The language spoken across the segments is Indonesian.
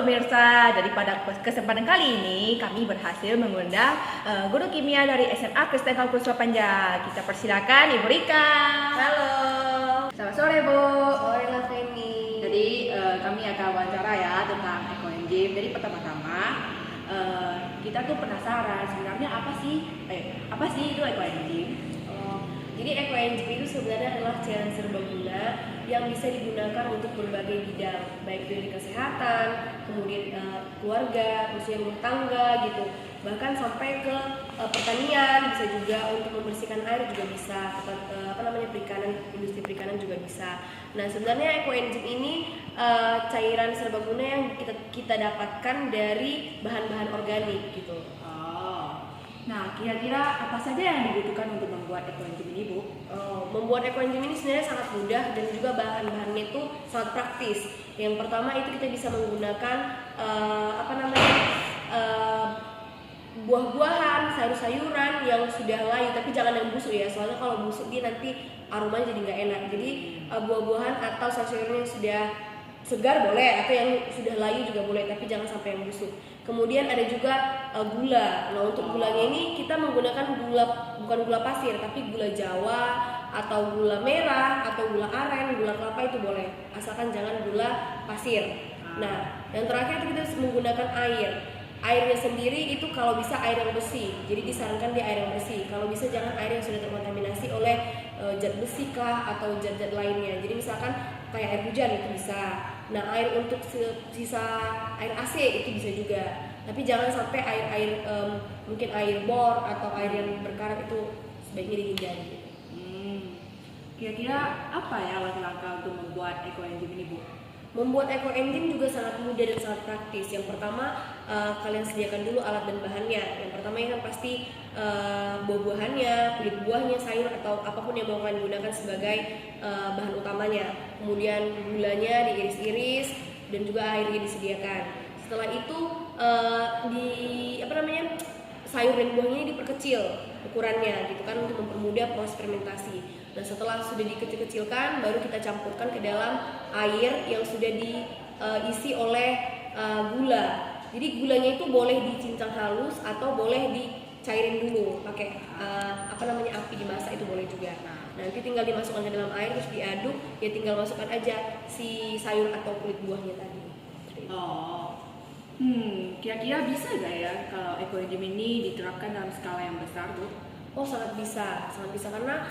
pemirsa, jadi pada kesempatan kali ini kami berhasil mengundang guru kimia dari SMA Kristen Kampus Panja. Kita persilakan Ibu Rika. Halo. Selamat sore Bu. Sore Mas Feni. Jadi kami akan wawancara ya tentang ekoenzim. Jadi pertama-tama kita tuh penasaran sebenarnya apa sih itu ekoenzim? Jadi ekoenzim itu sebenarnya adalah cairan serbaguna yang bisa digunakan untuk berbagai bidang, baik dari kesehatan, kemudian keluarga, khususnya rumah tangga gitu, bahkan sampai ke pertanian, bisa juga untuk membersihkan air juga bisa, perikanan, industri perikanan juga bisa. Nah sebenarnya ekoenzim ini cairan serbaguna yang kita dapatkan dari bahan-bahan organik gitu. Nah, kira-kira apa saja yang dibutuhkan untuk membuat ekoenzim ini, Bu? Membuat ekoenzim ini sebenarnya sangat mudah dan juga bahan-bahannya itu sangat praktis. Yang pertama itu kita bisa menggunakan buah-buahan, sayur-sayuran yang sudah layu, tapi jangan yang busuk ya, soalnya kalau busuk dia nanti aromanya jadi nggak enak. Jadi buah-buahan atau sayur-sayuran yang sudah segar boleh, atau yang sudah layu juga boleh, tapi jangan sampai yang busuk. Kemudian ada juga gula. Nah untuk gulanya ini kita menggunakan bukan gula pasir, tapi gula Jawa atau gula merah atau gula aren, gula kelapa itu boleh, asalkan jangan gula pasir. Nah yang terakhir itu kita menggunakan air. Airnya sendiri itu kalau bisa air yang bersih, jadi disarankan dia air yang bersih. Kalau bisa jangan air yang sudah terkontaminasi oleh zat besi kah atau zat-zat lainnya. Jadi misalkan kayak air hujan itu bisa. Nah air untuk sisa air AC itu bisa juga. Tapi jangan sampai air mungkin air bor atau air yang berkarat itu sebaiknya dihindari. Kira-kira apa ya langkah-langkah untuk membuat ekoenzim ini, Bu? Membuat ekoenzim juga sangat mudah dan sangat praktis. Yang pertama kalian sediakan dulu alat dan bahannya. Yang pertama yang pasti buah-buahannya, kulit buahnya, sayur atau apapun yang mau kalian gunakan sebagai bahan utamanya. Kemudian gulanya diiris-iris dan juga airnya disediakan. Setelah itu sayur dan buahnya diperkecil ukurannya gitu kan untuk mempermudah proses fermentasi. Nah setelah sudah dikecil-kecilkan baru kita campurkan ke dalam air yang sudah diisi oleh gula. Jadi gulanya itu boleh dicincang halus atau boleh dicairin dulu pakai api dimasak itu boleh juga. Nanti tinggal dimasukkan ke dalam air terus diaduk, ya tinggal masukkan aja si sayur atau kulit buahnya tadi. Kira-kira bisa nggak ya kalau ekoenzim ini diterapkan dalam skala yang besar, Bu? Oh sangat bisa karena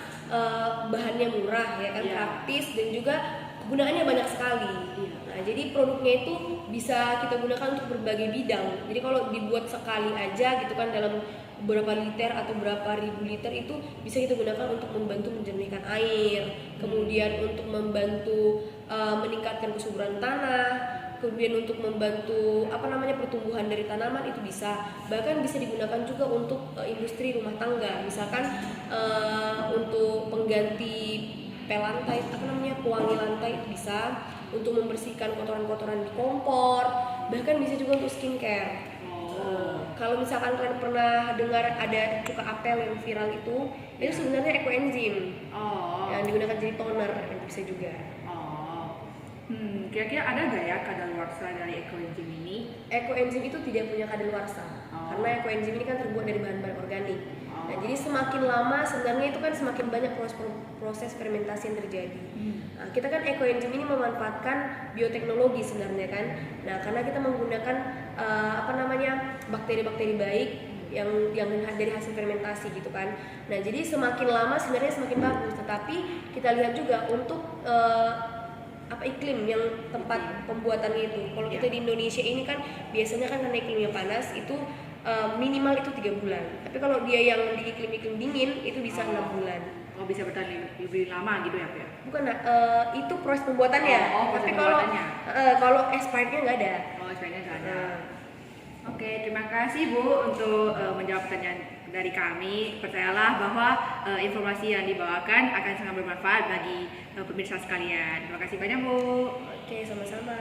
bahannya murah ya kan, praktis dan juga kegunaannya banyak sekali. Nah jadi produknya itu bisa kita gunakan untuk berbagai bidang. Jadi kalau dibuat sekali aja gitu kan dalam beberapa liter atau berapa ribu liter itu bisa kita gunakan untuk membantu menjernihkan air, kemudian untuk membantu meningkatkan kesuburan tanah, kemudian untuk membantu pertumbuhan dari tanaman itu bisa, bahkan bisa digunakan juga untuk industri rumah tangga, misalkan untuk pengganti pelantai, pewangi lantai itu bisa, untuk membersihkan kotoran-kotoran di kompor, bahkan bisa juga untuk skincare. Kalau misalkan kalian pernah dengar ada cuka apel yang viral itu sebenarnya ekoenzim yang digunakan jadi toner, itu bisa juga. Kira-kira ada nggak ya kadaluarsa dari ekoenzim ini? Ekoenzim itu tidak punya kadaluarsa karena ekoenzim ini kan terbuat dari bahan-bahan organik. Nah, jadi semakin lama sebenarnya itu kan semakin banyak proses fermentasi yang terjadi. Nah, kita kan ekoenzim ini memanfaatkan bioteknologi sebenarnya kan. Nah, karena kita menggunakan bakteri-bakteri baik yang dari hasil fermentasi gitu kan. Nah, jadi semakin lama sebenarnya semakin bagus. Tetapi kita lihat juga untuk iklim yang tempat pembuatannya itu. Kalau kita di Indonesia ini kan biasanya kan karena iklimnya panas itu minimal itu 3 bulan. Tapi kalau dia yang di iklim dingin itu bisa 6 bulan. Oh bisa bertahan lebih lama gitu ya, Pak? Bukan, itu proses pembuatannya. Tapi kalau expirednya nggak ada. Expirednya nggak ada. Oke, terima kasih Bu untuk menjawab pertanyaan dari kami. Percayalah bahwa informasi yang dibawakan akan sangat bermanfaat bagi pemirsa sekalian. Terima kasih banyak Bu. Oke, sama-sama.